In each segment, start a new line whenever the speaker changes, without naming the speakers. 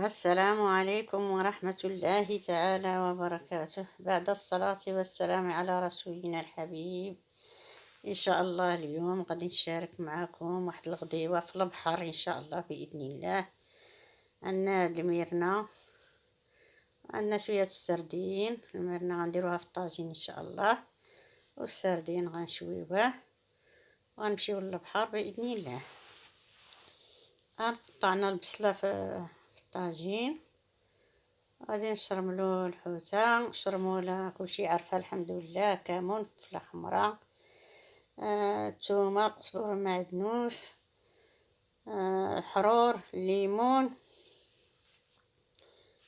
السلام عليكم ورحمة الله تعالى وبركاته. بعد الصلاة والسلام على رسولنا الحبيب. إن شاء الله اليوم غادي نشارك معكم واحد الغديوة في البحر إن شاء الله بإذن الله. عندنا هاد الميرنة، عندنا شوية السردين. الميرنة غنديروها في الطاجين إن شاء الله، والسردين غنشويوه وغنمشيو للبحر بإذن الله. قطعنا البصلة في الطاجين، غادي نشرملو الحوتة، شرمولة كلشي عارفة الحمد لله، كمون، فلفلة حمرا، الثومة، القزبر، المعدنوس، الحرور، الليمون.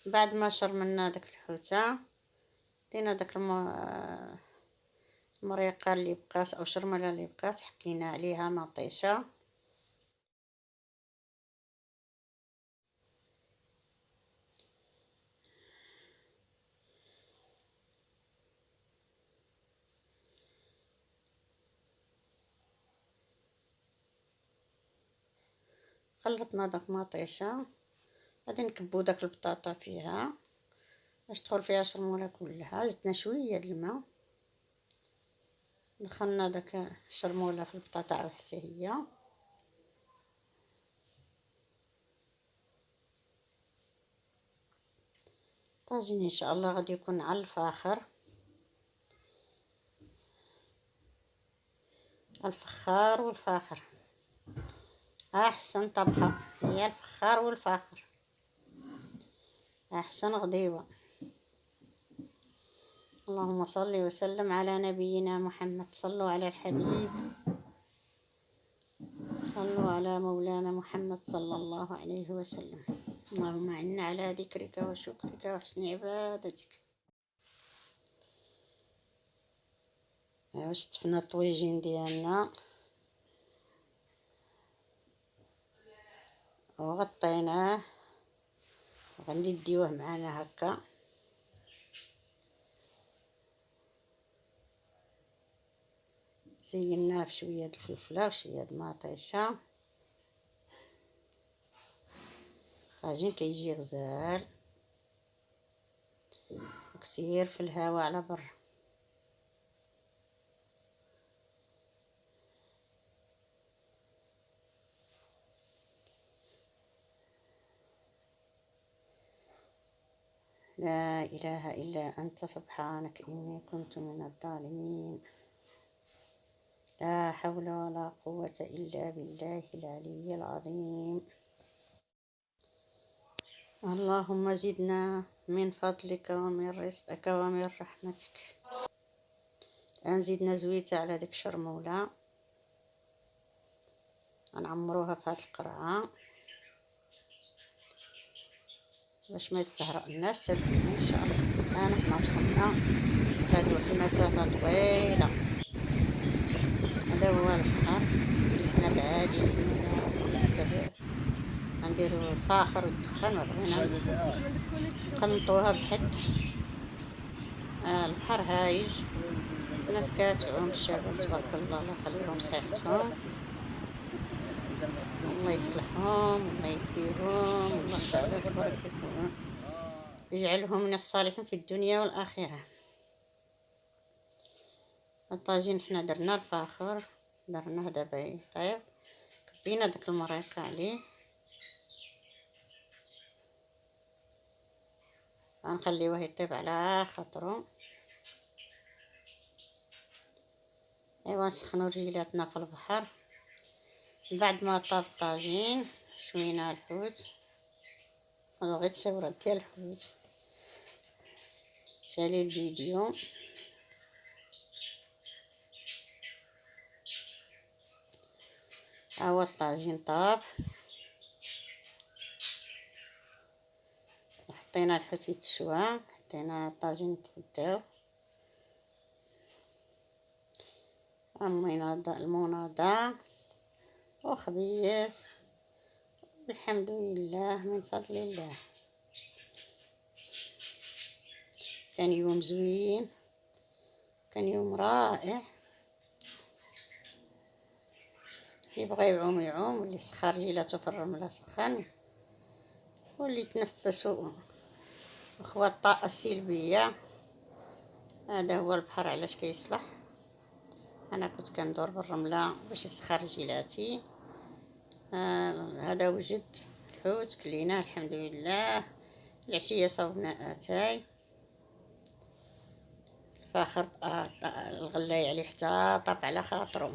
بعد ما شرملنا داك الحوتة دينا داك المريقة اللي بقات او شرملة اللي بقات، حكينا عليها مطيشة. خلطنا داك مطيشة، غادي نكبو داك البطاطا فيها باش تدخل فيها الشرمولة كلها. زدنا شوية د الماء، دخلنا داك الشرمولة في البطاطا حتى هي. طاجين ان شاء الله غادي يكون على الفاخر، الفخار والفاخر. احسن طبخة هي الفخار والفاخر، احسن غديوة. اللهم صل وسلم على نبينا محمد. صلوا على الحبيب، صلوا على مولانا محمد صلى الله عليه وسلم. اللهم اعنا على ذكرك وشكرك وحسن عبادتك. شطفنا الطويجين ديالنا وغطيناه، غنديوه معنا هكا. زيناه بشويه د الفلفله وشويه د مطيشه. طاجين كيجي غزال وكثير في الهواء على بر. لا إله إلا أنت سبحانك إني كنت من الظالمين. لا حول ولا قوة إلا بالله العلي العظيم. اللهم زدنا من فضلك ومن رزقك ومن رحمتك. الآن زدنا زويته على ديك الشرمولة، غنعمروها في هاد القرعة باش ما يتهرقناش. سردين ان شاء الله. الان حنا وصلنا، هاد واحد المسافة طويلة. هذا هو البحر، جلسنا بعادين بسبب غنديرو الفاخر والدخان، وبغينا نقلطوها بحد. البحر هايج، الناس كتعوم، الشباب تبارك الله، الله يخليهم صحيحتهم، الله يصلحهم، الله يديهم، الله تعالى تبارك الله يجعلهم من الصالحين في الدنيا والآخرة. الطاجين حنا درنا الفاخر، درناه دابا يطيب، كبينا داك المريقة عليه. غنخليوه يطيب على خاطرو. ايوا نسخنو رجيلاتنا في البحر. بعد ما طاب الطاجين شوينا الحوت، غير تصورات ديال الحوت. شالي الفيديو. ها هو الطاجين طاب، حطينا الحوت يتشوى، حطينا الطاجين يتغداو. المناضة وخبيز، الحمد لله من فضل الله. كان يوم زوين، كان يوم رائع. اللي بغى يعوم يعوم، اللي سخر رجيلاتو في الرملة سخن، واللي يتنفسوا اخوات الطاقة السلبية. هذا هو البحر علاش كيصلح. انا كنت كندور بالرملة باش يسخر رجيلاتي. هذا وجد الحوت كليناه الحمد لله. العشية صوبنا اتاي فاخر الغلاي عليه حتى طاب على خاطرو.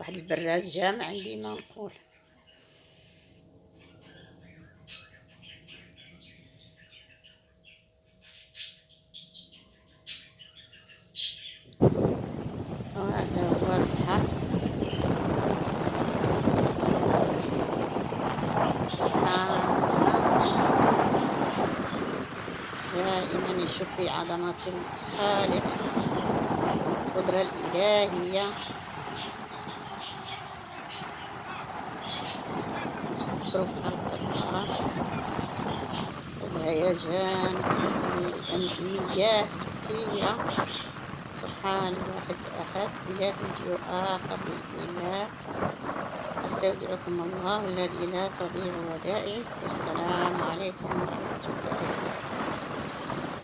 واحد البراد جامع عندي ما نقول. وهذا هو البحر. سبحان الله، دائما يشوف في عظمة الخالق، القدرة الإلهية. تفكروا في خلق الله، الهيجان، المياه الكثيرة. سبحان الواحد الأحد. إلى فيديو آخر بإذن الله. أستودعكم الله الذي لا تضيع ودائعه. والسلام عليكم ورحمة الله وبركاته.